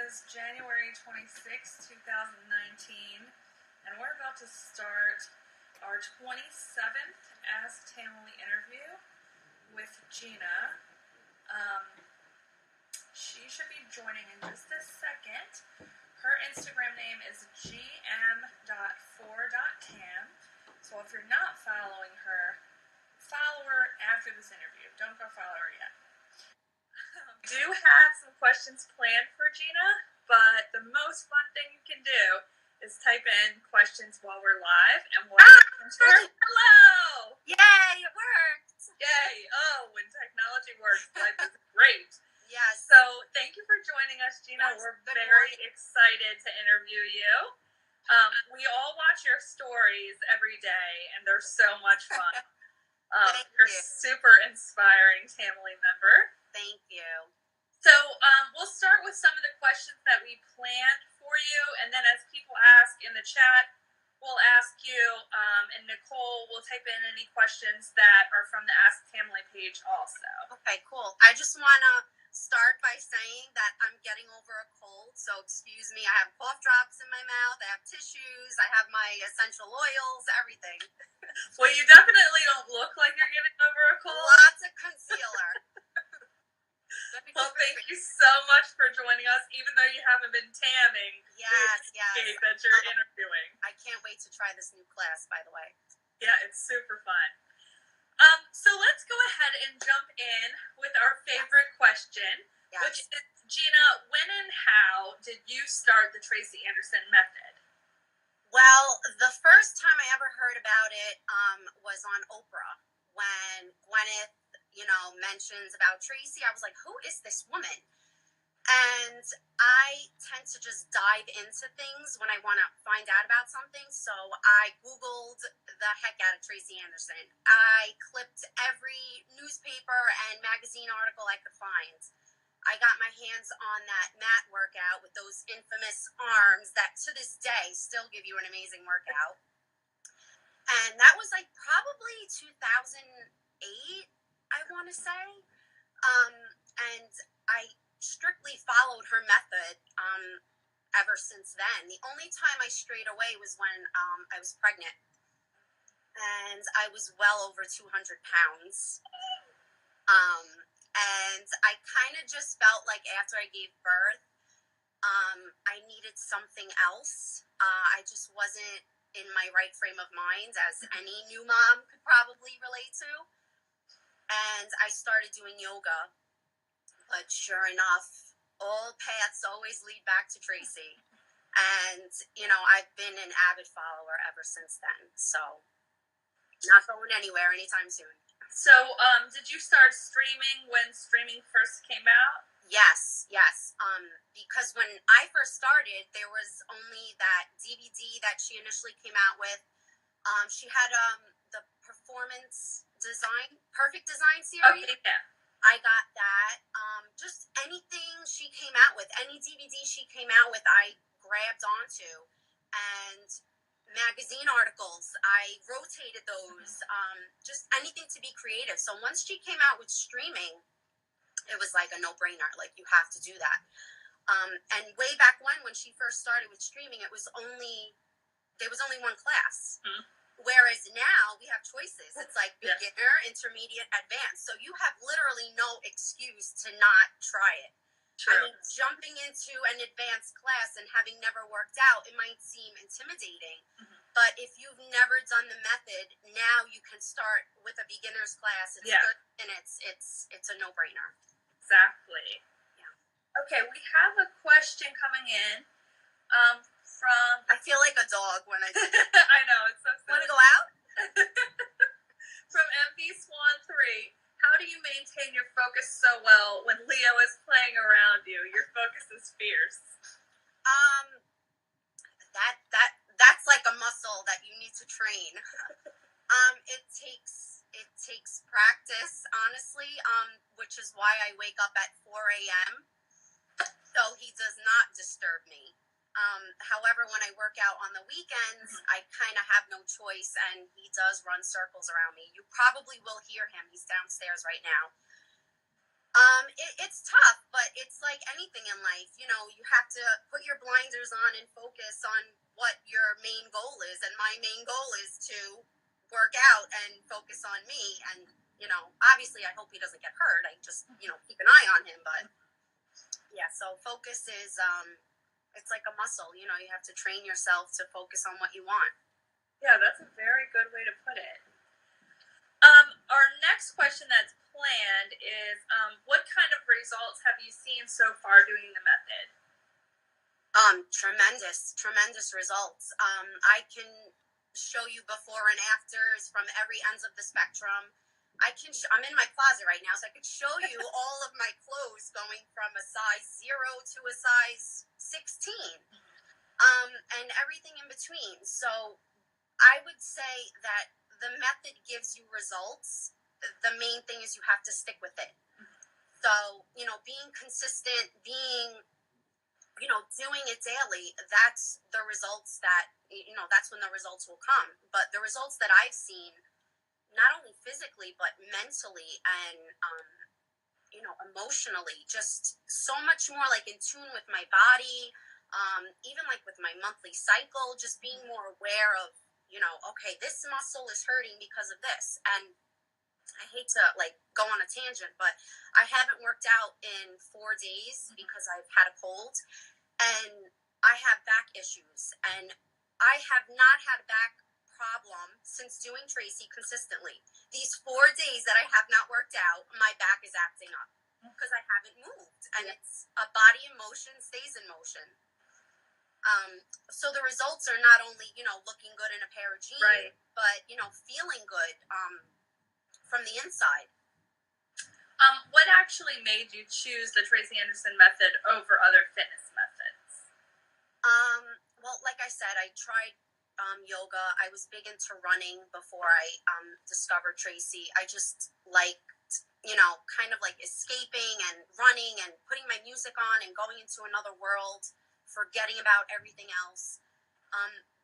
is January 26, 2019, and we're about to start our 27th Ask Tamily interview with Gina. She should be joining in just a second. Her Instagram name is gm.4.tam. So if you're not following her, follow her after this interview. Don't go follow her yet. We do have some questions planned for Gina, but the most fun thing you can do is type in questions while we're live, and we'll answer. Hello! Yay, it worked! Yay! Oh, when technology works, life is great. Yes. So thank you for joining us, Gina. Yes, we're good very morning. excited to interview you. We all watch your stories every day, and they're so much fun. You're you. super inspiring Tamily member. Thank you. So we'll start with some of the questions that we planned for you, and then as people ask in the chat, we'll ask you, and Nicole will type in any questions that are from the Ask Tamily page also. Okay, cool. I just want to start by saying that I'm getting over a cold, so excuse me. I have cough drops in my mouth, I have tissues, I have my essential oils, everything. Well, you definitely don't look like you're getting over a cold. Lots of concealer. Well, thank you so much for joining us, even though you haven't been tanning. Yes. That you're interviewing. I can't wait to try this new class, by the way. Yeah, it's super fun. So let's go ahead and jump in with our favorite question, which is, Gina, when and how did you start the Tracy Anderson method? Well, the first time I ever heard about it was on Oprah, when Gwyneth, mentions about Tracy. I was like, who is this woman? And I tend to just dive into things when I want to find out about something. So I Googled the heck out of Tracy Anderson. I clipped every newspaper and magazine article I could find. I got my hands on that mat workout with those infamous arms that to this day still give you an amazing workout. And that was like probably 2008, I want to say. And I strictly followed her method ever since then. The only time I strayed away was when I was pregnant. And I was well over 200 pounds. And I kind of just felt like after I gave birth, I needed something else. I just wasn't in my right frame of mind, as any new mom could probably relate to. And I started doing yoga. But sure enough, all paths always lead back to Tracy. And, I've been an avid follower ever since then. So, not going anywhere anytime soon. So, did you start streaming when streaming first came out? Yes. Because when I first started, there was only that DVD that she initially came out with. She had the Performance Perfect Design series. Okay, yeah. I got that. Just anything she came out with, any DVD she came out with, I grabbed onto. And magazine articles, I rotated those. Just anything to be creative. So once she came out with streaming, it was like a no-brainer. Like, you have to do that. And way back when she first started with streaming, there was only one class. Mm-hmm. Whereas now we have choices. It's like beginner, intermediate, advanced. So you have literally no excuse to not try it. True. I mean, jumping into an advanced class and having never worked out, it might seem intimidating. Mm-hmm. But if you've never done the method, now you can start with a beginner's class. It's 30 minutes. It's a no-brainer. Exactly. Yeah. Okay, we have a question coming in. I feel like a dog when I do it. I know, it's so silly. Want to go out? From MB Swan 3, how do you maintain your focus so well when Leo is playing around you? Your focus is fierce. That's like a muscle that you need to train. It takes practice, honestly, which is why I wake up at 4 a.m. so he does not disturb me. However, when I work out on the weekends, I kind of have no choice, and he does run circles around me. You probably will hear him. He's downstairs right now. It's tough, but it's like anything in life. you have to put your blinders on and focus on what your main goal is. And my main goal is to work out and focus on me. And, obviously I hope he doesn't get hurt. I just, keep an eye on him. But yeah, so focus is, it's like a muscle, you have to train yourself to focus on what you want. Yeah, that's a very good way to put it. Our next question that's planned is, what kind of results have you seen so far doing the method? Tremendous results. I can show you before and afters from every ends of the spectrum. I'm in my closet right now, so I could show you all of my clothes going from a size 0 to a size 16, and everything in between. So I would say that the method gives you results. The main thing is you have to stick with it. So, being consistent, doing it daily, that's the results that's when the results will come. But the results that I've seen, not only physically, but mentally and, emotionally, just so much more like in tune with my body, even like with my monthly cycle, just being more aware of, okay, this muscle is hurting because of this. And I hate to go on a tangent, but I haven't worked out in 4 days because I've had a cold and I have back issues, and I have not had a back problem since doing Tracy consistently. These 4 days that I have not worked out, my back is acting up because I haven't moved, and it's a body in motion stays in motion. So the results are not only, looking good in a pair of jeans, right, but, feeling good from the inside. What actually made you choose the Tracy Anderson method over other fitness methods? Well, like I said, I tried yoga. I was big into running before I discovered Tracy. I just liked, kind of like escaping and running and putting my music on and going into another world, forgetting about everything else.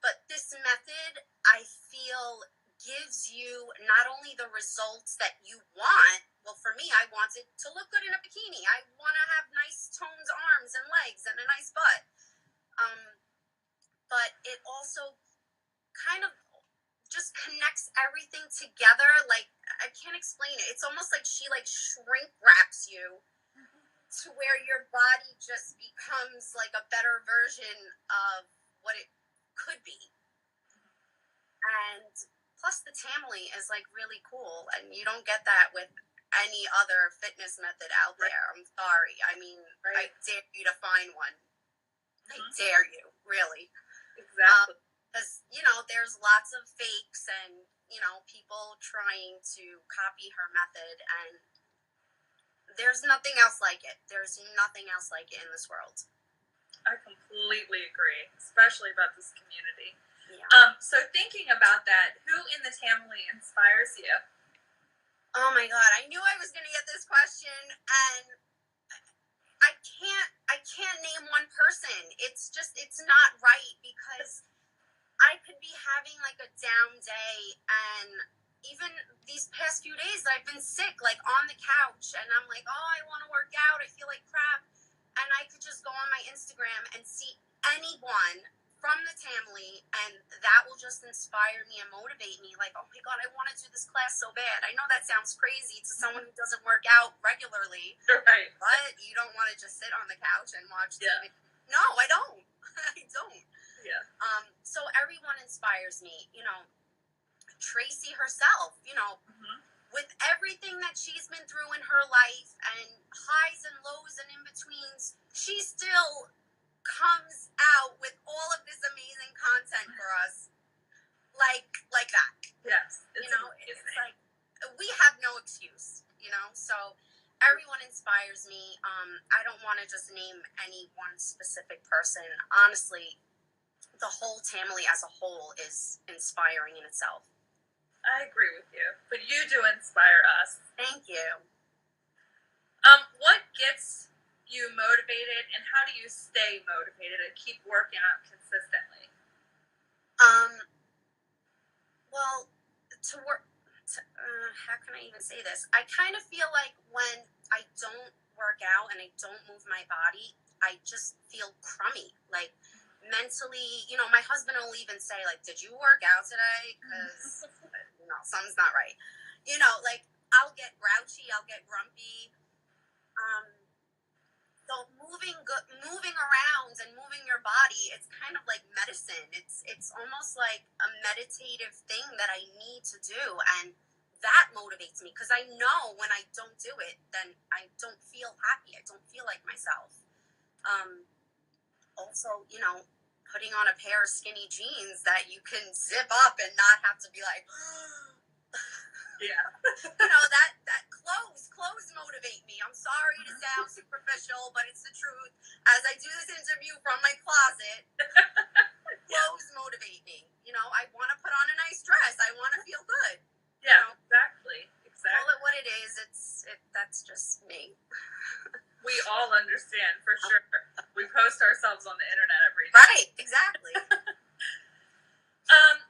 But this method, I feel, gives you not only the results that you want. Well, for me, I wanted to look good in a bikini. I want to have nice toned arms and legs and a nice butt. But it also kind of just connects everything together. Like, I can't explain it. It's almost like she shrink wraps you to where your body just becomes like a better version of what it could be. And plus the Tamily is really cool, and you don't get that with any other fitness method out there. I'm sorry. I mean, right. I dare you to find one. I dare you, really. Exactly. Because, there's lots of fakes and, people trying to copy her method, and there's nothing else like it. There's nothing else like it in this world. I completely agree, especially about this community. Yeah. So thinking about that, who in the Tamily inspires you? Oh my God, I knew I was going to get this question, and I can't name one person. It's not right, because I could be having a down day, and even these past few days that I've been sick, on the couch, and I'm like, oh, I want to work out, I feel like crap, and I could just go on my Instagram and see anyone from the Tamily, and that will just inspire me and motivate me. Like, oh my God, I want to do this class so bad. I know that sounds crazy to someone who doesn't work out regularly, right? But you don't want to just sit on the couch and watch TV. No, I don't. I don't. Yeah. So everyone inspires me. Tracy herself. With everything that she's been through in her life, and highs and lows and in betweens, she still comes out with all of this amazing content for us, like that. Yes, it's like we have no excuse. So everyone inspires me. I don't want to just name any one specific person. Honestly, the whole Tamily as a whole is inspiring in itself. I agree with you, but you do inspire us. Thank you. What gets you motivated, and how do you stay motivated and keep working out consistently? Well, how can I even say this? I kind of feel like when I don't work out and I don't move my body, I just feel crummy. Like mentally, my husband will even say, like, did you work out today? Because, something's not right. Like, I'll get grouchy, I'll get grumpy. So moving around and moving your body, it's kind of like medicine. It's almost like a meditative thing that I need to do, and that motivates me because I know when I don't do it, then I don't feel happy. I don't feel like myself. Also, putting on a pair of skinny jeans that you can zip up and not have to be like, yeah. that clothes motivate me. I'm sorry to sound superficial, but it's the truth. As I do this interview from my closet, clothes motivate me. I want to put on a nice dress. I want to feel good. Yeah, exactly. Call it what it is. That's just me. We all understand, for sure. We post ourselves on the internet every day. Right, exactly.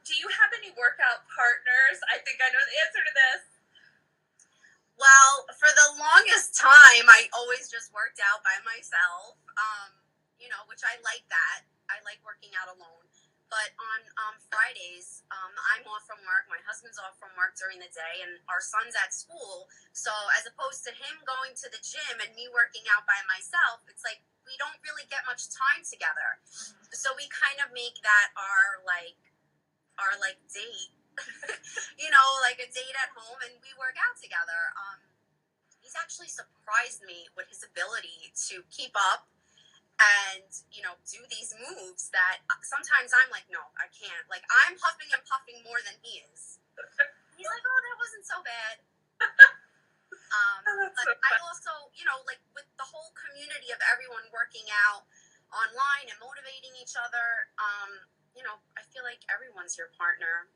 Do you have any workout partners? I think I know the answer to this. Well, for the longest time, I always just worked out by myself, which I like that. I like working out alone. But on Fridays, I'm off from work. My husband's off from work during the day, and our son's at school. So as opposed to him going to the gym and me working out by myself, it's like we don't really get much time together. So we kind of make that our date. Like a date at home, and we work out together. He's actually surprised me with his ability to keep up and, do these moves that sometimes I'm like, no, I can't. Like, I'm huffing and puffing more than he is. He's like, oh, that wasn't so bad. But I also, like with the whole community of everyone working out online and motivating each other, I feel like everyone's your partner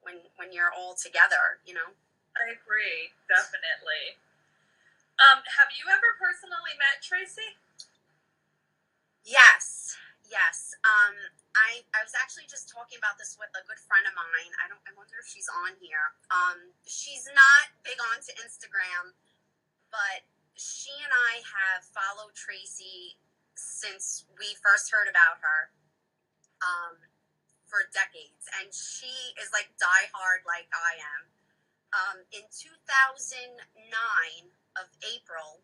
when you're all together, I agree, definitely. Have you ever personally met Tracy? Yes. I was actually just talking about this with a good friend of mine. I wonder if she's on here. She's not big onto Instagram, but she and I have followed Tracy since we first heard about her. For decades, and she is like diehard like I am. In 2009 of April,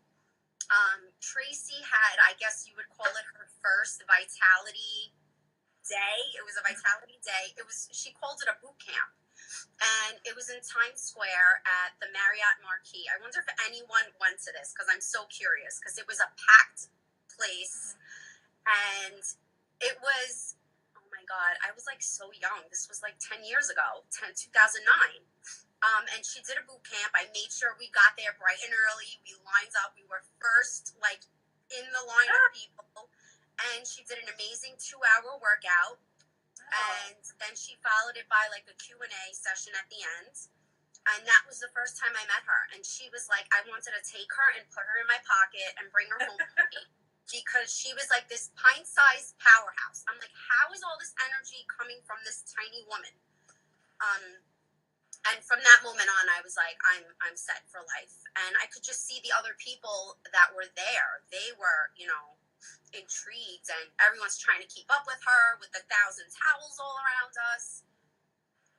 Tracy had, I guess you would call it, her first Vitality Day. It was a Vitality Day. She called it a boot camp, and it was in Times Square at the Marriott Marquis. I wonder if anyone went to this, because I'm so curious, because it was a packed place, and it was, oh my God, I was like so young. This was like 10 years ago, 2009. And she did a boot camp. I made sure we got there bright and early. We lined up. We were first, like, in the line of people. And she did an amazing 2-hour workout. And then she followed it by, like, a Q&A session at the end. And that was the first time I met her. And she was like, I wanted to take her and put her in my pocket and bring her home with me. Because she was like this pint-sized powerhouse. I'm like, how is all this energy coming from this tiny woman? And from that moment on, I was like, I'm set for life. And I could just see the other people that were there. They were, intrigued, and everyone's trying to keep up with her with the 1,000 towels all around us.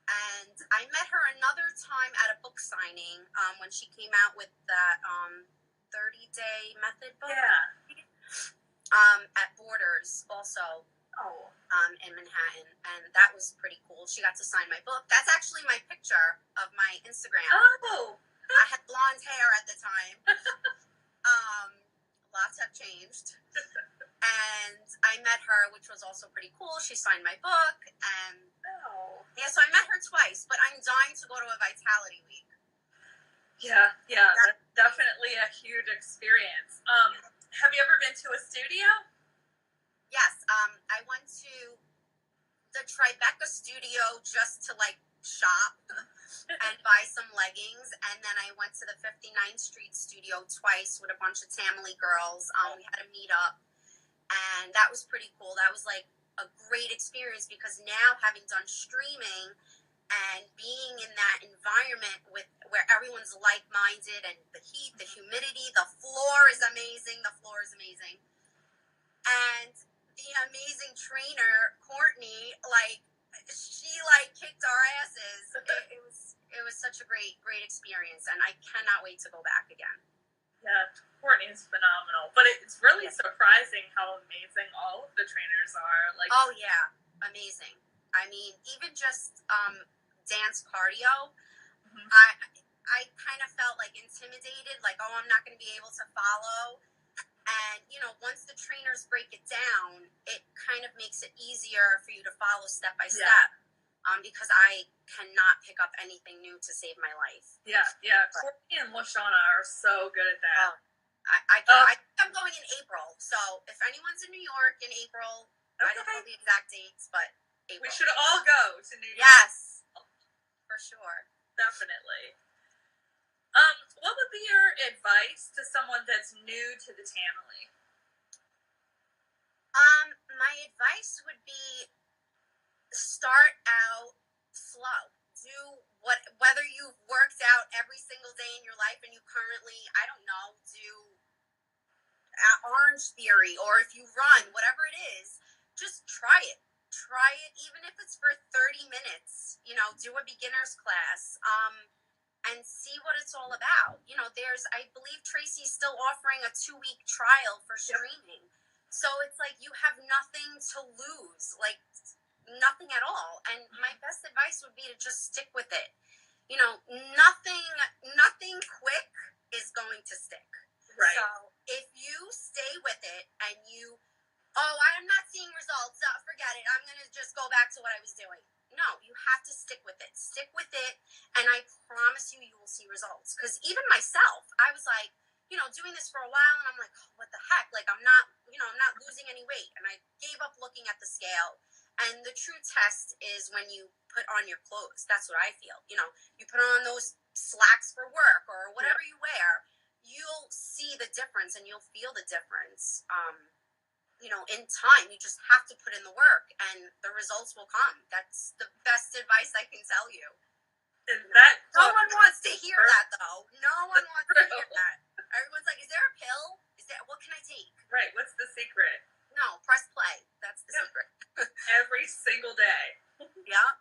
And I met her another time at a book signing when she came out with that 30-day method book. Yeah. At Borders also. Oh. In Manhattan, and that was pretty cool. She got to sign my book. That's actually my picture of my Instagram. Oh. I had blonde hair at the time. Lots have changed. And I met her, which was also pretty cool. She signed my book, and so I met her twice, but I'm dying to go to a Vitality Week. Yeah, that's definitely a huge experience. Have you ever been to a studio? Yes, I went to the Tribeca studio just to, like, shop and buy some leggings, and then I went to the 59th Street studio twice with a bunch of Tamily girls. We had a meetup, and that was pretty cool. That was, like, a great experience, because now, having done streaming, and being in that environment where everyone's like-minded, and the heat, the humidity, the floor is amazing. And the amazing trainer, Courtney, like, she like kicked our asses. It was such a great experience, and I cannot wait to go back again. Yeah, Courtney is phenomenal, but it's really surprising how amazing all of the trainers are. Like, oh yeah, amazing. I mean, even just dance cardio, mm-hmm. I kind of felt like intimidated, like, oh, I'm not going to be able to follow. And, you know, once the trainers break it down, it kind of makes it easier for you to follow step by step. Because I cannot pick up anything new to save my life. Yeah. Courtney and Lashana are so good at that. I'm going in April, so if anyone's in New York in April, okay. I don't know the exact dates, but April. We should all go to New York. Yes, for sure. Definitely. What would be your advice to someone that's new to the Tamily? My advice would be start out slow. Do whether you've worked out every single day in your life and you currently, I don't know, do Orange Theory, or if you run, whatever it is, just try it. Try it, even if it's for 30 minutes. You know, do a beginner's class. And see what it's all about. You know, I believe Tracy's still offering a 2-week trial for streaming. So it's like you have nothing to lose, like nothing at all. And my best advice would be to just stick with it. You know, nothing quick is going to stick. Right. So if you stay with it and I'm not seeing results, forget it, I'm going to just go back to what I was doing. No, you have to stick with it. Stick with it, and I promise you will see results. Because even myself, I was like, you know, doing this for a while, and I'm like, oh, what the heck? Like, I'm not losing any weight. And I gave up looking at the scale. And the true test is when you put on your clothes. That's what I feel. You know, you put on those slacks for work or whatever you wear, you'll see the difference and you'll feel the difference. You know, in time, you just have to put in the work and the results will come. That's the best advice I can tell you. No one wants to hear that, though. No one wants to hear that. Everyone's like, is there a pill? What can I take? Right, what's the secret? No, press play. That's the secret. Every single day. Yeah.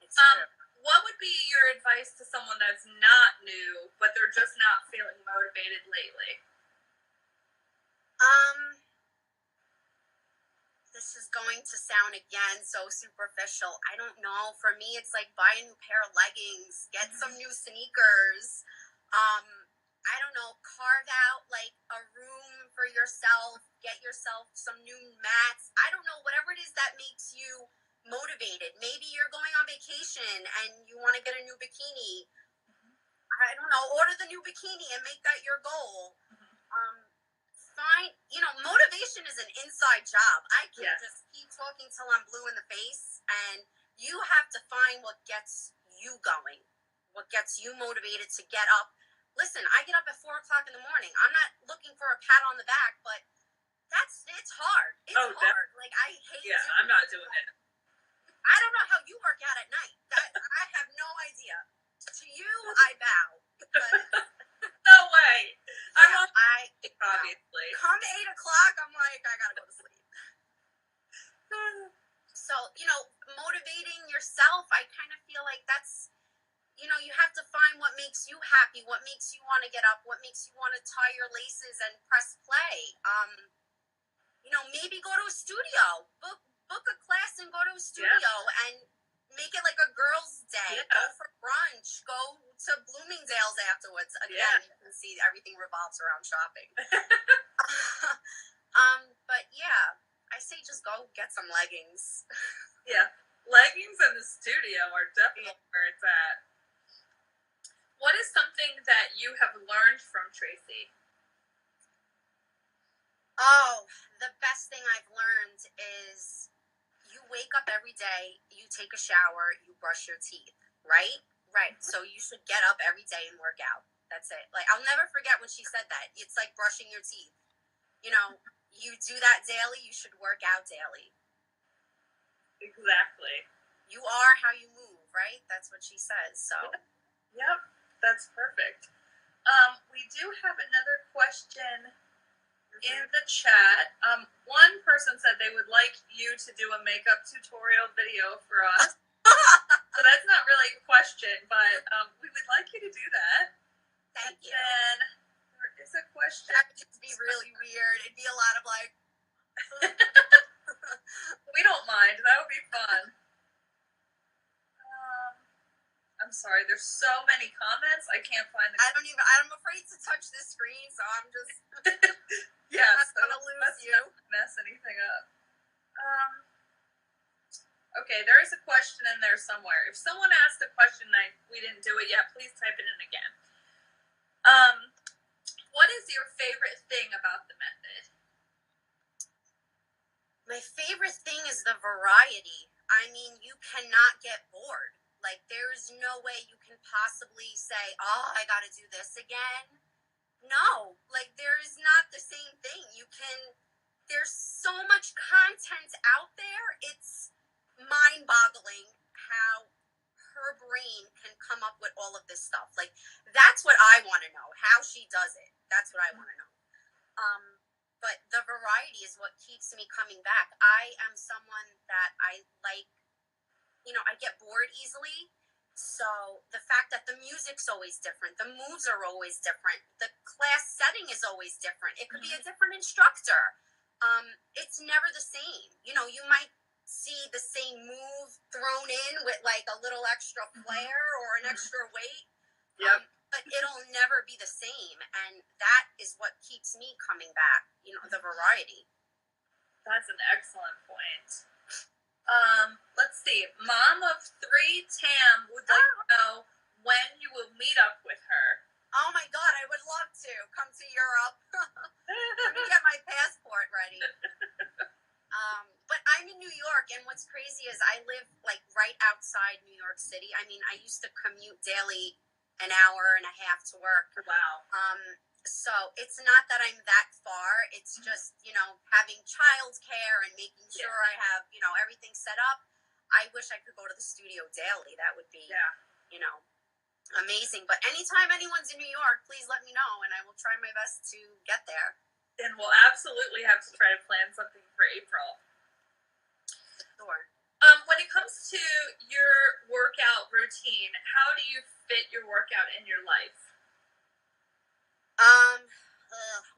It's true. What would be your advice to someone that's not new, but they're just not feeling motivated lately? This is going to sound again so superficial. I don't know. For me, it's like buy a new pair of leggings, get some new sneakers. I don't know, carve out like a room for yourself, get yourself some new mats. I don't know, whatever it is that makes you motivated. Maybe you're going on vacation and you want to get a new bikini. I don't know, order the new bikini and make that your goal. Motivation is an inside job. I can't just keep talking till I'm blue in the face, and you have to find what gets you going, what gets you motivated to get up. Listen, I get up at 4 o'clock in the morning. I'm not looking for a pat on the back, but it's hard. It's hard. Like, I hate it. Yeah, I'm not doing it. I don't know how you work out at night. I have no idea. To you, I bow. No way. Obviously. Come 8 o'clock, I'm like, I gotta go to sleep. So, motivating yourself, I kind of feel like that's, you have to find what makes you happy, what makes you want to get up, what makes you want to tie your laces and press play. Maybe go to a studio, book a class and go to a studio and make it like a girls' day. Go for brunch. Go to Bloomingdale's afterwards. Again, you can see everything revolves around shopping. But yeah, I say just go get some leggings. Yeah, leggings in the studio are definitely where it's at. What is something that you have learned from Tracy? Oh, the best thing I've learned is you wake up every day, you take a shower, you brush your teeth, right? Right. So you should get up every day and work out. That's it. Like, I'll never forget when she said that. It's like brushing your teeth. You do that daily, you should work out daily. Exactly. you are how you move, right? That's what she says. So, yep, that's perfect. We do have another question in the chat. One person said they would like you to do a makeup tutorial video for us. So that's not really a question, but we would like you to do that. Thank you. And there is a question. That would just be really weird. It'd be a lot of like. We don't mind. That would be fun. I'm sorry. There's so many comments. I can't find the. I'm afraid to touch the screen, so I'm just. Yeah, I'm gonna lose you. Mess anything up. Okay, there is a question in there somewhere. If someone asked a question and we didn't do it yet, please type it in again. What is your favorite thing about the method? My favorite thing is the variety. I mean, you cannot get bored. Like, there's no way you can possibly say, oh, I got to do this again. No, like, there's not the same thing. There's so much content out there. It's mind-boggling how her brain can come up with all of this stuff. Like, that's what I want to know, how she does it. That's what I want to know. But the variety is what keeps me coming back. I am someone that I like, I get bored easily. So the fact that the music's always different, the moves are always different, the class setting is always different. It could be a different instructor. It's never the same. You might see the same move thrown in with like a little extra flair or an extra weight. Yep. But it'll never be the same, and that is what keeps me coming back, the variety. That's an excellent point. Let's see. Mom of 3, Tam, would like to know when you will meet up with her. Oh my God, I would love to come to Europe. Let me get my passport ready. But I'm in New York, and what's crazy is I live like right outside New York City. I mean, I used to commute daily an hour and a half to work. Wow. So it's not that I'm that far. It's just, having childcare and making sure I have, everything set up. I wish I could go to the studio daily. That would be, amazing. But anytime anyone's in New York, please let me know, and I will try my best to get there. And we'll absolutely have to try to plan something for April. Sure. When it comes to your workout routine, how do you fit your workout in your life?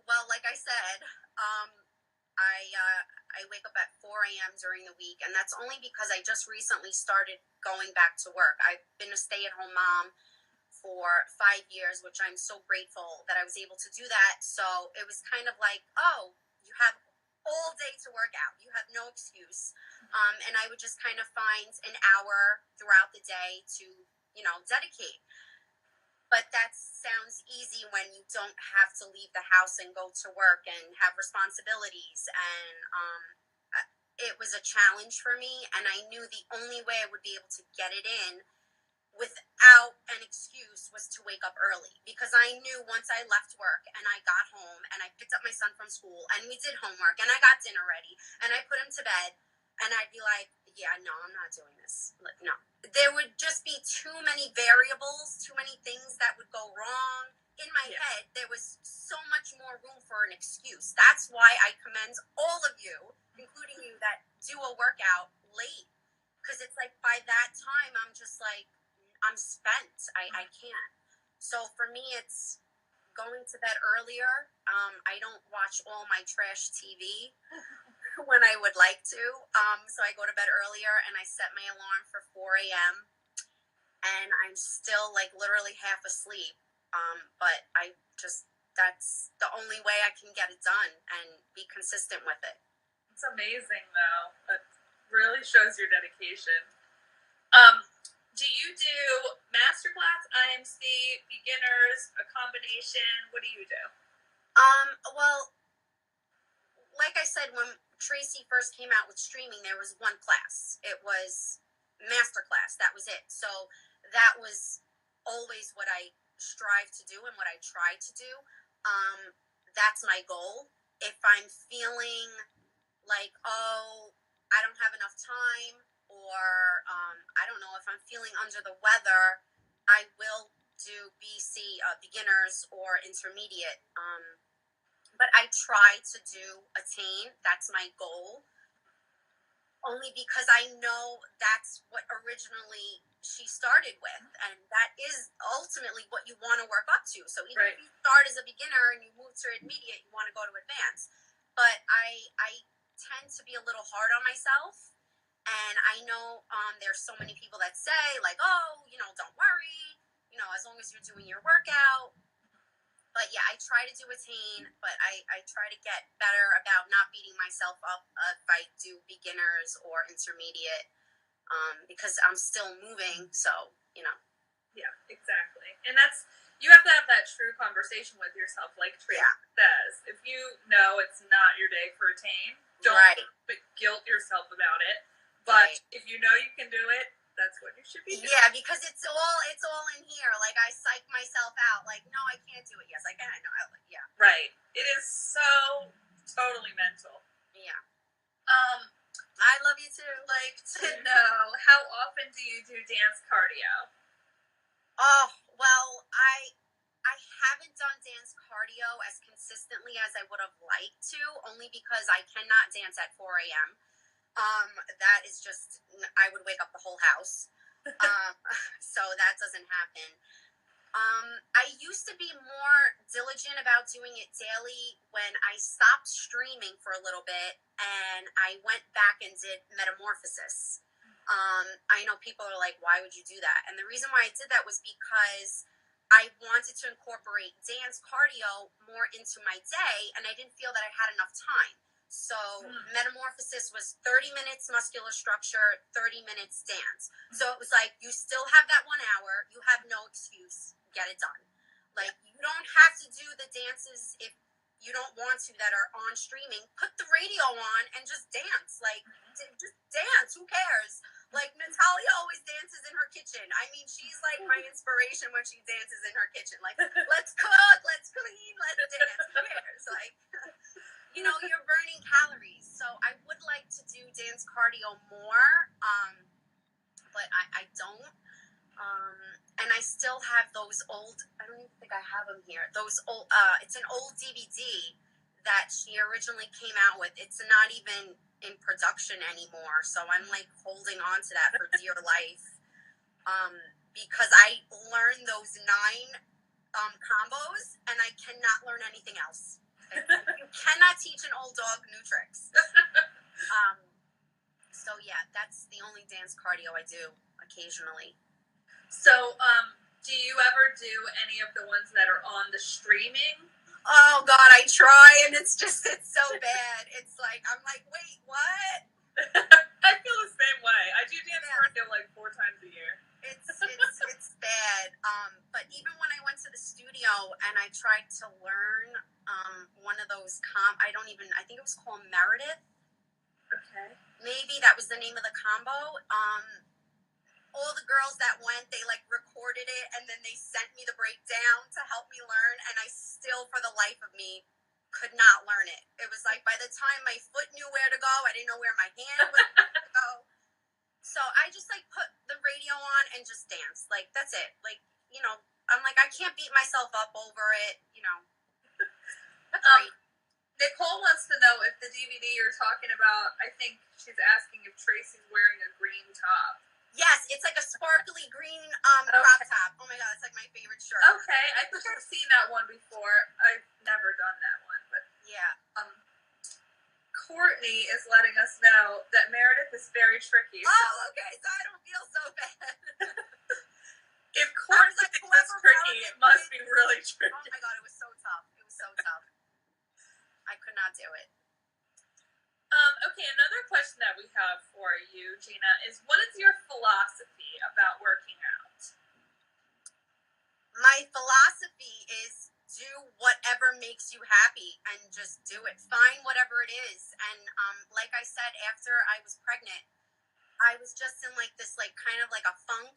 Well, like I said, I wake up at 4 a.m. during the week, and that's only because I just recently started going back to work. I've been a stay-at-home mom for 5 years, which I'm so grateful that I was able to do that. So it was kind of like, oh, you have all day to work out. You have no excuse. And I would just kind of find an hour throughout the day to, dedicate. But that sounds easy when you don't have to leave the house and go to work and have responsibilities. And it was a challenge for me. And I knew the only way I would be able to get it in without an excuse was to wake up early, because I knew once I left work and I got home and I picked up my son from school and we did homework and I got dinner ready and I put him to bed, and I'd be like, yeah, no, I'm not doing this. No. There would just be too many variables, too many things that would go wrong. In my head, there was so much more room for an excuse. That's why I commend all of you, including you, that do a workout late. Because it's like by that time, I'm just like, I'm spent. I can't. So for me, it's going to bed earlier. I don't watch all my trash TV when I would like to. So I go to bed earlier and I set my alarm for 4 a.m. And I'm still like literally half asleep. But that's the only way I can get it done and be consistent with it. It's amazing though. It really shows your dedication. Do you do masterclass, IMC, beginners, a combination? What do you do? Well, like I said, when Tracy first came out with streaming, there was one class. It was masterclass. That was it. So that was always what I strive to do and what I try to do. That's my goal. If I'm feeling like, oh, I don't have enough time, or or I don't know, if I'm feeling under the weather, I will do BC, beginners or intermediate. But I try to do attain. That's my goal. Only because I know that's what originally she started with, and that is ultimately what you want to work up to. So even if you start as a beginner and you move to intermediate, you want to go to advanced. But I tend to be a little hard on myself, and I know there's so many people that say like, oh, don't worry, as long as you're doing your workout. But yeah, I try to do attain, but I try to get better about not beating myself up if I do beginners or intermediate, because I'm still moving. So, Yeah, exactly. And you have to have that true conversation with yourself, like Tracy says. If you know it's not your day for attain, don't guilt yourself about it. But if you know you can do it, that's what you should be doing. Yeah, because it's all in here. Like, I psych myself out. Like, no, I can't do it. Yes, I can. No, yeah. Right. It is so totally mental. Yeah. I love you too. Like to know, how often do you do dance cardio? Oh, well, I haven't done dance cardio as consistently as I would have liked to, only because I cannot dance at 4 a.m. That is just, I would wake up the whole house. So that doesn't happen. I used to be more diligent about doing it daily when I stopped streaming for a little bit and I went back and did Metamorphosis. I know people are like, why would you do that? And the reason why I did that was because I wanted to incorporate dance cardio more into my day, and I didn't feel that I had enough time. So Metamorphosis was 30 minutes muscular structure, 30 minutes dance. So it was like, you still have that 1 hour. You have no excuse. Get it done. Like, you don't have to do the dances if you don't want to that are on streaming. Put the radio on and just dance. Like, just dance. Who cares? Like, Natalia always dances in her kitchen. I mean, she's like my inspiration when she dances in her kitchen. Like, let's cook, let's clean, let's dance. Who cares? Like, you're burning calories. So I would like to do dance cardio more, but I don't. And I still have those old, I don't even think I have them here. Those old, it's an old DVD that she originally came out with. It's not even in production anymore. So I'm like holding on to that for dear life. Because I learned those 9 combos and I cannot learn anything else. You cannot teach an old dog new tricks. So yeah, that's the only dance cardio I do occasionally. So, do you ever do any of the ones that are on the streaming? Oh God, I try, and it's so bad. It's like, I'm like, wait, what? I feel the same way. I do dance cardio like 4 times a year. It's bad. But even when I went to the studio and I tried to learn one of those I think it was called Meredith. Okay. Maybe that was the name of the combo. All the girls that went, they like recorded it and then they sent me the breakdown to help me learn, and I still, for the life of me, could not learn it. It was like, by the time my foot knew where to go, I didn't know where my hand was to go. So I just like put the radio on and just dance. Like, that's it. Like, I'm like, I can't beat myself up over it. That's great. Nicole wants to know if the DVD you're talking about, I think she's asking if Tracy's wearing a green top. Yes, it's like a sparkly green crop top. Oh my God, it's like my favorite shirt. Okay, I think I've seen that one before. I've never done that one, but yeah. Courtney is letting us know that Meredith is very tricky. Oh, okay, so I don't feel so bad. If Courtney is tricky, it must be really tricky. Oh my God, it was so tough. I could not do it. Okay, another question that we have for you, Gina, is what is your philosophy about working out? My philosophy is do whatever makes you happy and just do it. Find whatever it is. And like I said, after I was pregnant, I was just in like this kind of like a funk.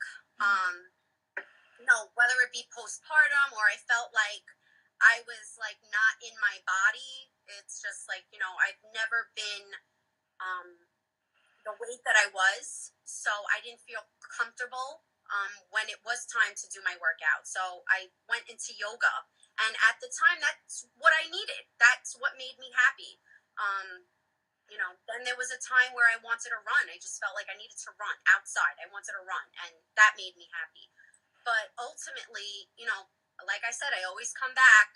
Whether it be postpartum or I felt like I was like not in my body. It's just like, I've never been the weight that I was, so I didn't feel comfortable when it was time to do my workout. So I went into yoga, and at the time, that's what I needed. That's what made me happy. Then there was a time where I wanted to run. I just felt like I needed to run outside. I wanted to run, and that made me happy. But ultimately, like I said, I always come back.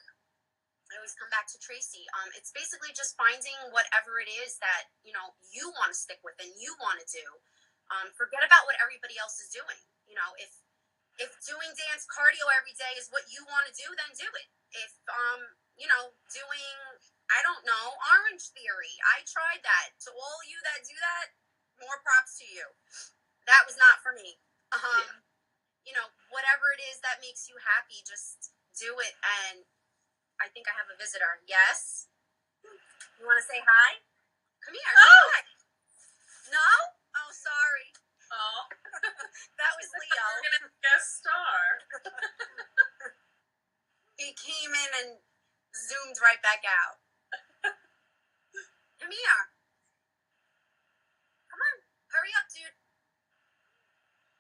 I always come back to Tracy. It's basically just finding whatever it is that you want to stick with and you want to do. Forget about what everybody else is doing. If doing dance cardio every day is what you want to do, then do it. If doing, I don't know, Orange Theory, I tried that. To all you that do that, more props to you. That was not for me. Whatever it is that makes you happy, just do it. And I think I have a visitor. Yes? You want to say hi? Come here. Say hi. No? Oh, sorry. Oh. That was Leo. We're going to guest star. He came in and zoomed right back out. Come here. Come on. Hurry up, dude.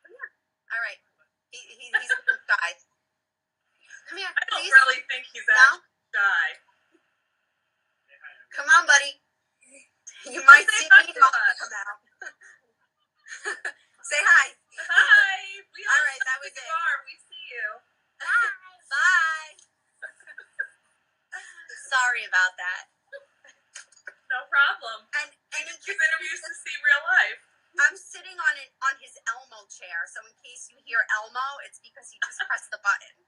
Come here. All right. He's shy. Come here, I don't please. really think he's actually shy. Come on, buddy. You might see me come out. Say hi. Hi. All right, that was it. We see you. Bye. Sorry about that. No problem. And his interviews to see real life. I'm sitting on his Elmo chair, so in case you hear Elmo, it's because he just pressed the button.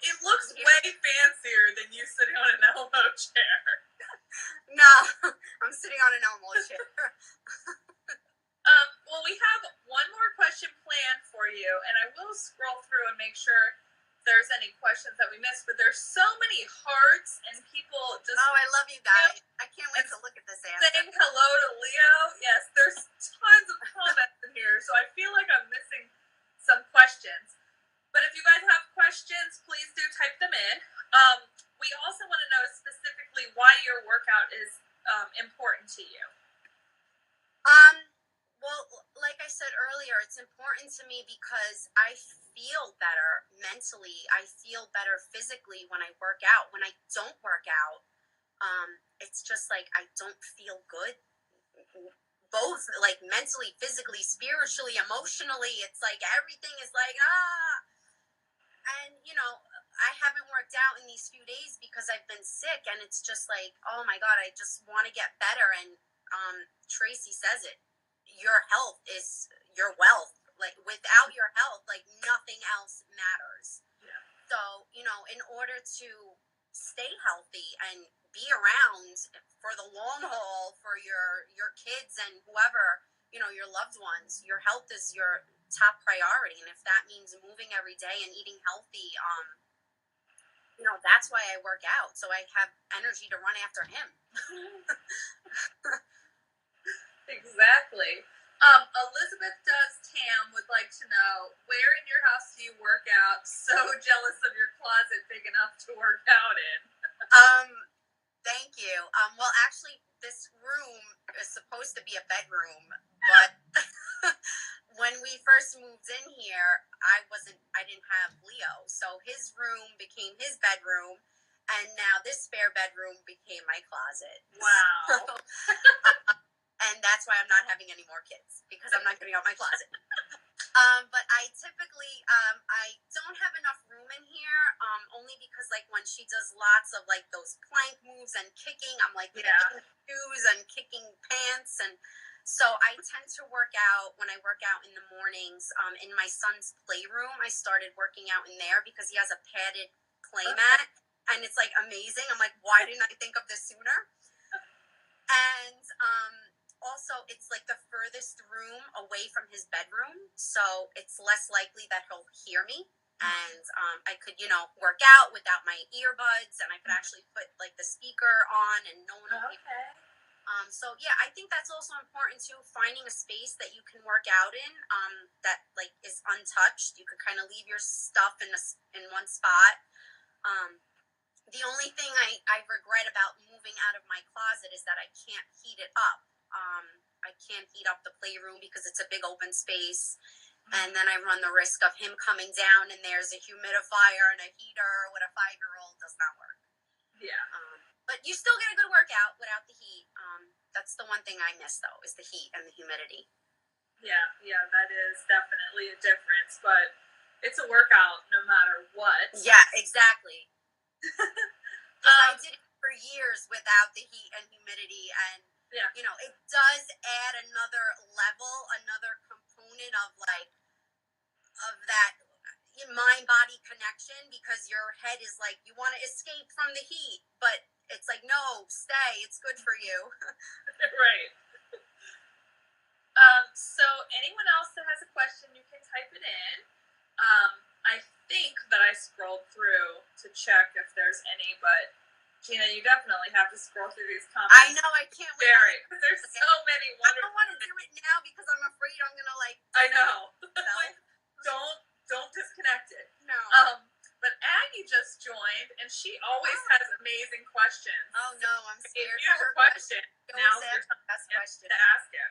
It looks way fancier than you sitting on an Elmo chair. No, I'm sitting on an Elmo chair. Well, we have one more question planned for you, and I will scroll through and make sure there's any questions that we missed, but there's so many hearts and people just... Oh, I love you guys. I can't wait to look at this answer. Saying hello to Leo. Yes, there's tons of comments in here, so I feel like I'm missing some questions. But if you guys have questions, please do type them in. We also want to know specifically why your workout is important to you. Well, like I said earlier, it's important to me because I feel better mentally. I feel better physically when I work out. When I don't work out, it's just like I don't feel good. Both, like mentally, physically, spiritually, emotionally. It's like everything is like, And, I haven't worked out in these few days because I've been sick. And it's just like, oh my God, I just want to get better. And Tracy says it. Your health is your wealth. Like, without your health, like, nothing else matters. Yeah. So, in order to stay healthy and be around for the long haul for your kids and whoever, your loved ones, your health is your top priority. And if that means moving every day and eating healthy, that's why I work out. So I have energy to run after him. Exactly. Elizabeth Tam would like to know, where in your house do you work out? So jealous of your closet big enough to work out in. Thank you. Well, actually, this room is supposed to be a bedroom, but when we first moved in here, I didn't have Leo, so his room became his bedroom, and now this spare bedroom became my closet. Wow. And that's why I'm not having any more kids, because I'm not getting out my closet. But I typically, I don't have enough room in here, only because, like, when she does lots of, like, those plank moves and kicking, I'm, like, kicking shoes and kicking pants, and so I tend to work out when I work out in the mornings. In my son's playroom, I started working out in there because he has a padded play mat, and it's, like, amazing. I'm like, why didn't I think of this sooner? And, also, it's like the furthest room away from his bedroom, so it's less likely that he'll hear me. And I could, work out without my earbuds, and I could actually put, like, the speaker on, and no one will hear me. So, yeah, I think that's also important, too, finding a space that you can work out in that, like, is untouched. You could kind of leave your stuff in one spot. The only thing I regret about moving out of my closet is that I can't heat it up. I can't heat up the playroom because it's a big open space. And then I run the risk of him coming down and there's a humidifier and a heater with a 5-year-old. Does not work. Yeah. But you still get a good workout without the heat. That's the one thing I miss, though, is the heat and the humidity. Yeah, that is definitely a difference, but it's a workout no matter what. Yeah, exactly. I did it for years without the heat and humidity, and you know, it does add another level, another component of that mind-body connection, because your head is like, you want to escape from the heat, but it's like, no, stay, it's good for you. Right. So anyone else that has a question, you can type it in. I think that I scrolled through to check if there's any, but Gina, you definitely have to scroll through these comments. I know, I can't wait. There's so many wonderful. I don't want to do it now because I'm afraid I'm gonna I know. Don't disconnect it. No. But Aggie just joined, and she always has amazing questions. Oh no, I'm scared. If you have a question, now's your time to ask it.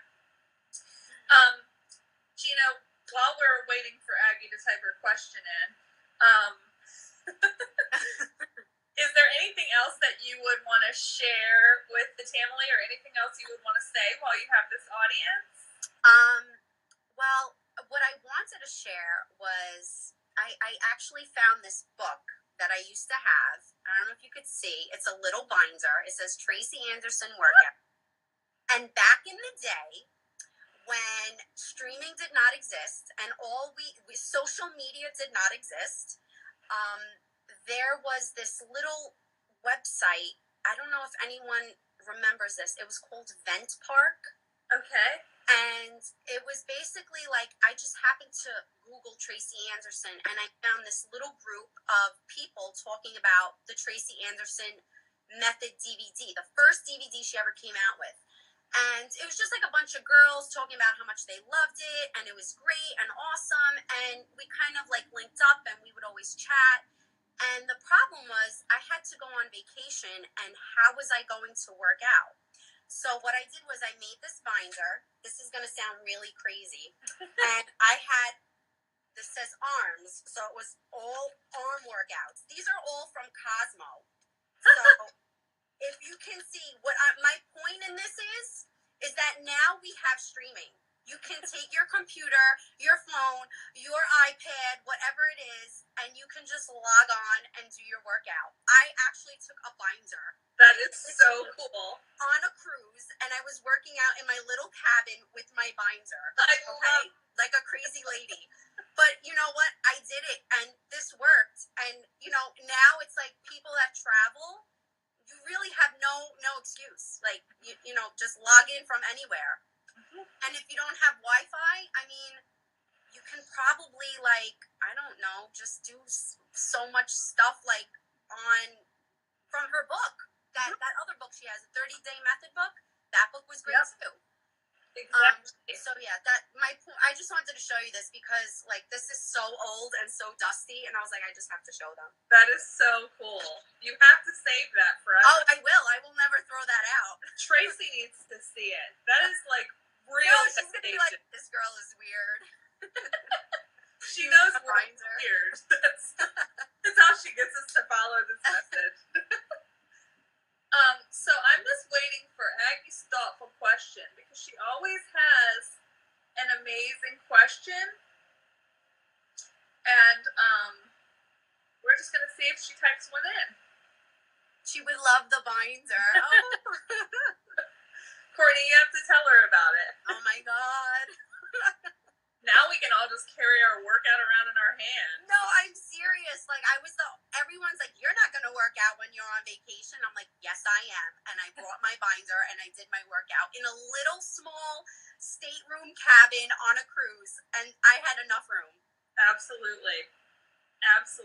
Gina, while we're waiting for Aggie to type her question in, is there anything else that you would want to share with the Tamily, or anything else you would want to say while you have this audience? Well, what I wanted to share was I actually found this book that I used to have. I don't know if you could see. It's a little binder. It says Tracy Anderson Workout. And back in the day, when streaming did not exist and social media did not exist, there was this little website. I don't know if anyone remembers this. It was called Vent Park. Okay. And it was basically like, I just happened to Google Tracy Anderson, and I found this little group of people talking about the Tracy Anderson Method DVD, the first DVD she ever came out with. And it was just like a bunch of girls talking about how much they loved it, and it was great and awesome. And we kind of like linked up, and we would always chat. And the problem was, I had to go on vacation, and how was I going to work out? So what I did was I made this binder. This is going to sound really crazy. And I had, this says arms. So it was all arm workouts. These are all from Cosmo. So if you can see, my point in this is that now we have streaming. You can take your computer, your phone, your iPad, whatever it is, and you can just log on and do your workout. I actually took a binder. That is so cool. On a cruise, and I was working out in my little cabin with my binder. Okay? Like a crazy lady. But you know what? I did it, and this worked. And, you know, now it's like people that travel, you really have no excuse. Like, you know, just log in from anywhere. And if you don't have Wi-Fi, I mean, you can probably, like, I don't know, just do so much stuff, like, from her book. That other book she has, a 30-day method book, that book was great too. Exactly. So yeah, I just wanted to show you this because, like, this is so old and so dusty, and I was like, I just have to show them. That is so cool. You have to save that forever. Oh, I will. I will never throw that out. Tracy needs to see it. That is like real. No, she's gonna be like, this girl is weird. She knows we're weird. That's how she gets us to follow this message. So I'm just waiting for Aggie's thoughtful question, because she always has an amazing question, and we're just gonna see if she types one in. She would love the binder. Oh. Courtney, you have to tell her about it. Oh my God. Now we can all just carry our workout around in our hands. No, I'm serious. Like, everyone's like, you're not going to work out when you're on vacation. I'm like, yes, I am. And I brought my binder and I did my workout in a little small stateroom cabin on a cruise. And I had enough room. Absolutely.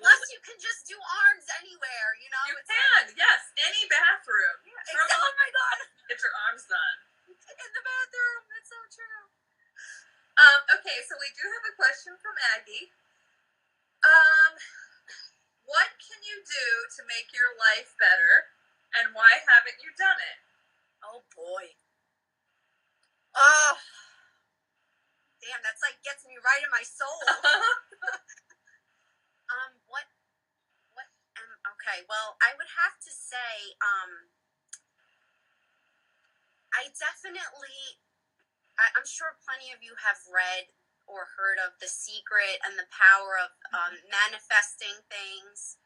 Plus, you can just do arms anywhere, you know? You can, yes. Any bathroom. Yeah, oh my God. Get your arms done. In the bathroom. That's so true. Okay, so we do have a question from Aggie. What can you do to make your life better, and why haven't you done it? Oh boy. That's like gets me right in my soul. What okay, well, I would have to say, I'm sure plenty of you have read or heard of The Secret and the power of manifesting things.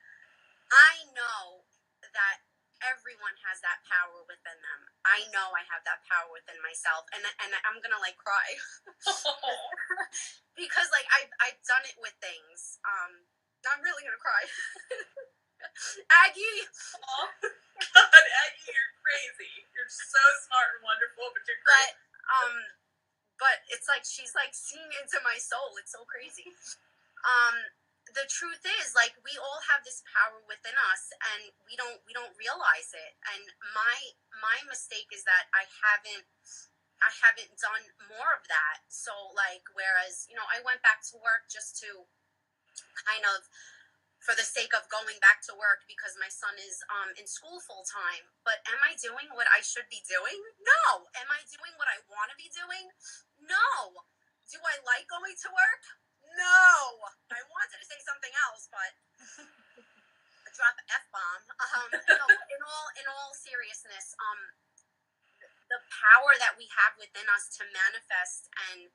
I know that everyone has that power within them. I know I have that power within myself, and I'm gonna like cry because like I've done it with things. I'm really gonna cry. Aggie. Oh God, Aggie, you're crazy. You're so smart and wonderful, but you're crazy. But it's like she's like seeing into my soul. It's so crazy. The truth is, like, we all have this power within us, and we don't realize it. And my mistake is that I haven't done more of that. So like, whereas I went back to work just to kind of, for the sake of going back to work because my son is in school full time. But am I doing what I should be doing? No. Am I doing what I want to be doing? No. Do I like going to work? No. I wanted to say something else, but I dropped an F-bomb. No, in all seriousness, the power that we have within us to manifest, and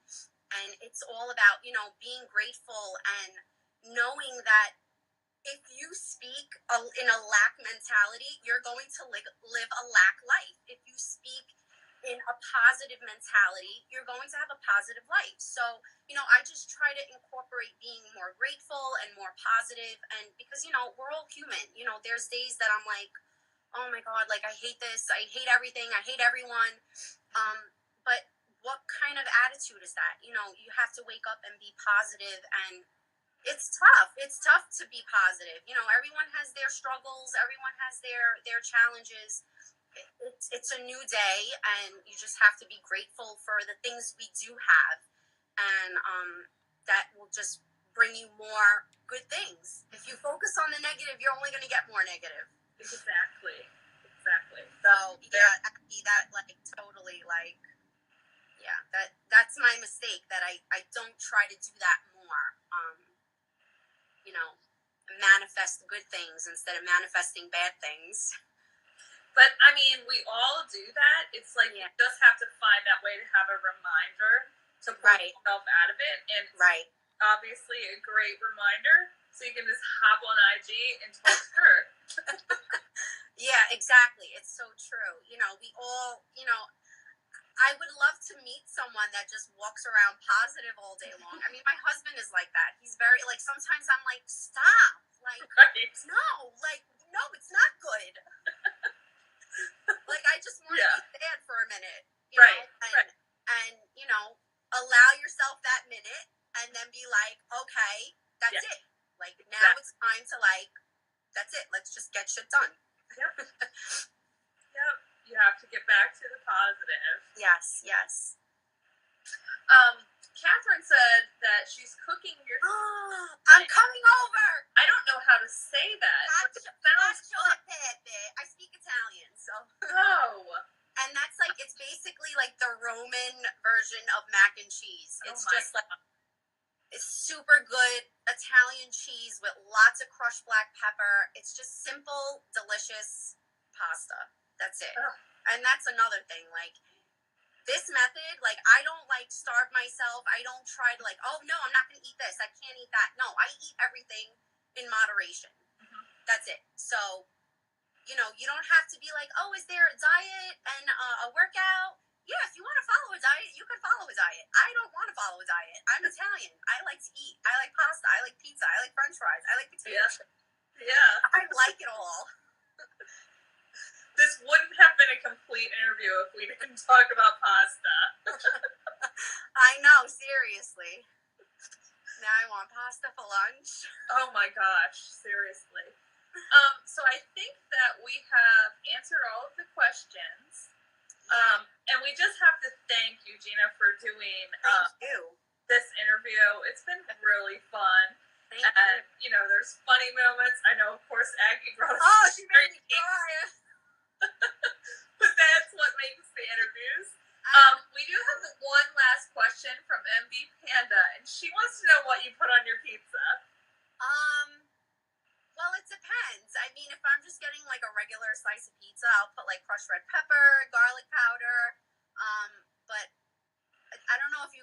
it's all about being grateful and knowing that if you speak in a lack mentality, you're going to live a lack life. If you speak in a positive mentality, you're going to have a positive life. So, I just try to incorporate being more grateful and more positive. And because, we're all human. There's days that I'm like, oh my God, like I hate this. I hate everything. I hate everyone. But what kind of attitude is that? You have to wake up and be positive, and it's tough. It's tough to be positive. Everyone has their struggles. Everyone has their challenges. It's a new day, and you just have to be grateful for the things we do have, and that will just bring you more good things. If you focus on the negative, you're only going to get more negative. Exactly. So yeah, that like totally like yeah, that's my mistake, that I don't try to do that more. Manifest good things instead of manifesting bad things. But I mean, we all do that. It's like you just have to find that way to have a reminder to pull yourself out of it. And obviously a great reminder. So you can just hop on IG and talk to her. Yeah, exactly. It's so true. We all, I would love to meet someone that just walks around positive all day long. I mean, my husband is like that. He's very, like, sometimes I'm like, stop. Like, no, it's not good. Like, I just want to be sad for a minute. You know? And, allow yourself that minute and then be like, okay, that's it. Like, now it's time to, like, that's it. Let's just get shit done. Yep. You have to get back to the positive. Yes. Catherine said that she's cooking your... I'm coming over! I don't know how to say that. I speak Italian, so... Oh. And that's like, it's basically like the Roman version of mac and cheese. It's just like... It's super good Italian cheese with lots of crushed black pepper. It's just simple, delicious pasta. That's it. Oh. And that's another thing. Like, this method, like, I don't, like, starve myself. I don't try to, like, oh, no, I'm not going to eat this. I can't eat that. No, I eat everything in moderation. Mm-hmm. That's it. So, you don't have to be like, oh, is there a diet and a workout? Yeah, if you want to follow a diet, you can follow a diet. I don't want to follow a diet. I'm Italian. I like to eat. I like pasta. I like pizza. I like French fries. I like potatoes. Yeah. I like it all. This wouldn't have been a complete interview if we didn't talk about pasta. I know, seriously. Now I want pasta for lunch. Oh my gosh, seriously. So I think that we have answered all of the questions. And we just have to thank you, Gina, for doing this interview. It's been really fun. Thank you. There's funny moments. I know, of course, Aggie brought us. Oh, she made me cry. But that's what makes the interviews. We do have one last question from MB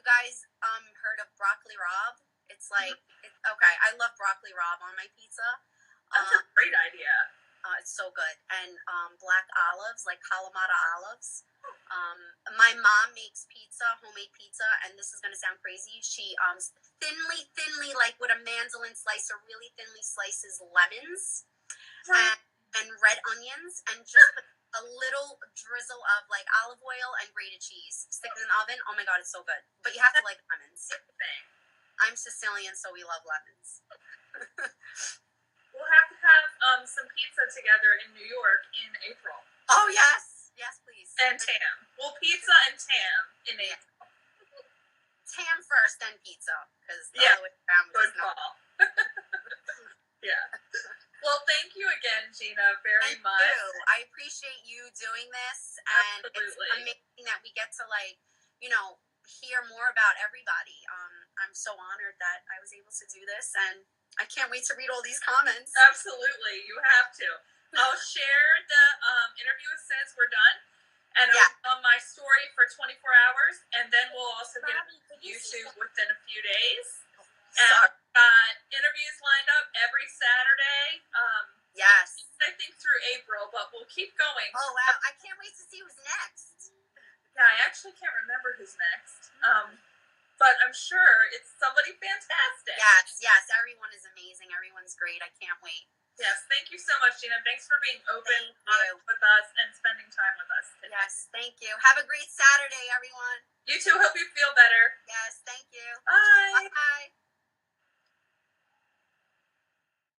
guys heard of broccoli rabe? It's like okay, I love broccoli rabe on my pizza. That's a great idea. It's so good. And black olives, like Kalamata olives. My mom makes pizza, homemade pizza, and this is gonna sound crazy. She thinly, like with a mandolin slicer, really thinly slices lemons and red onions, and just put a little drizzle of like olive oil and grated cheese. Stick it in the oven. Oh my god, it's so good. But you have to like lemons. I'm Sicilian, so we love lemons. We'll have to have some pizza together in New York in April. Oh yes, yes, please. And tam. Well, pizza and tam in April. Tam first, then pizza, because the other way around was call. Yeah. Well, thank you again, Gina, very much. You. I appreciate you doing this, and absolutely. It's amazing that we get to hear more about everybody. I'm so honored that I was able to do this, and I can't wait to read all these comments. Absolutely, you have to. I'll share the interview as soon as we're done, and on my story for 24 hours, and then we'll also get it to YouTube within a few days. And we've got interviews lined up every Saturday. Yes. I think through April, but we'll keep going. Oh, wow. I can't wait to see who's next. Yeah, I actually can't remember who's next. But I'm sure it's somebody fantastic. Yes. Everyone is amazing. Everyone's great. I can't wait. Yes, thank you so much, Gina. Thanks for being open with us and spending time with us today. Yes, thank you. Have a great Saturday, everyone. You too. Hope you feel better. Yes, thank you. Bye. Bye.